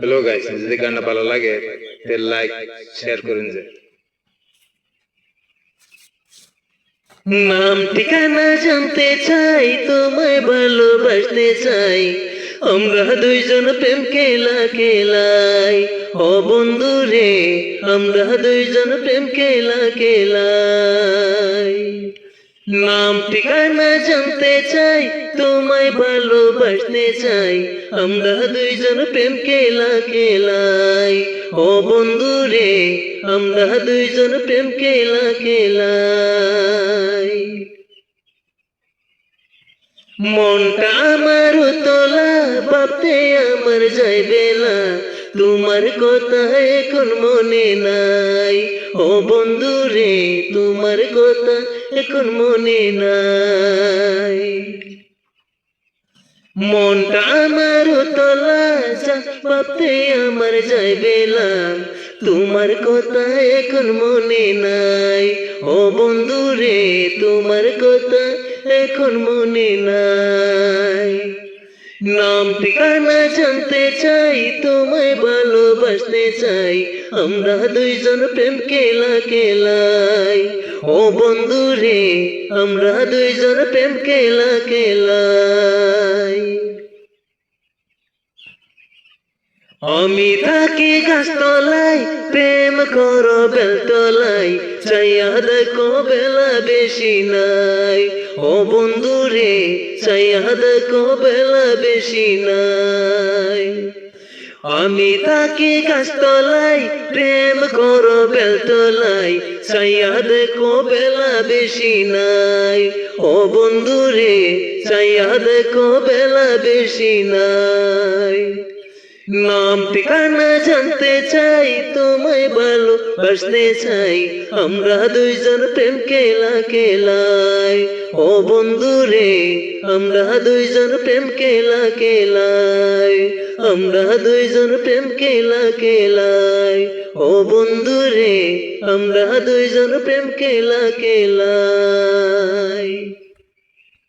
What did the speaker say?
Hello guys, যদি গানটা ভালো লাগে তাহলে লাইক শেয়ার করেন। যে নাম ঠিকানা জানতে চাই, তোমায় ভালোবাসতে চাই, আমরা দুইজন প্রেম খেলা খেলাই। ও বন্ধু রে, আমরা দুইজন প্রেম খেলা খেলাই। নাম ঠিকানা জানতে চাই, তোমায় ভালোবাসতে চাই, আমরা দুইজন প্রেম খেলা খেলাই। ও বন্ধু রে, আমরা দুইজন প্রেম খেলা খেলাই। মনটা আমার তোলা, ভাবতে আমার যাই বেলা, তোমার কথা এখন মনে নাই। ও বন্ধু রে, তোমার কথা এখন মনে নাই। মনটা আমার তোলা, ভাবতে আমার যাই বেলা, তোমার কথা এখন মনে নাই। ও বন্ধু রে, তোমার কথা এখন মনে নাই। নাম ঠিকানা জানতে চাই, তোমায় ভালোবাসতে চাই, আমরা দুইজন প্রেম খেলা খেলাই। ও বন্ধু রে, আমরা দুইজন প্রেম খেলা খেলাই। আমি থাকি গাছতলায়, প্রেম করো বেলতলায়, চাইয়া দেখো বেলা বেশি নাই। ও বন্ধু রে, চাইয়া দেখো বেলা বেশি নাই। আমি থাকি গাছতলায়, প্রেম করো বেলতলায়, চাইয়া দেখো বেলা বেশি নাই। ও বন্ধু রে, চাইয়া দেখো বেলা বেশি নাই। নাম ঠিকানা জানতে চাই, তোমায় ভালোবাসতে চাই, আমরা দুইজন প্রেম খেলা খেলাই। ও বন্ধু রে, আমরা দুইজন প্রেম খেলা খেলাই, আমরা দুইজন প্রেম খেলা খেলাই। ও বন্ধু রে, আমরা দুইজন প্রেম খেলা খেলাই।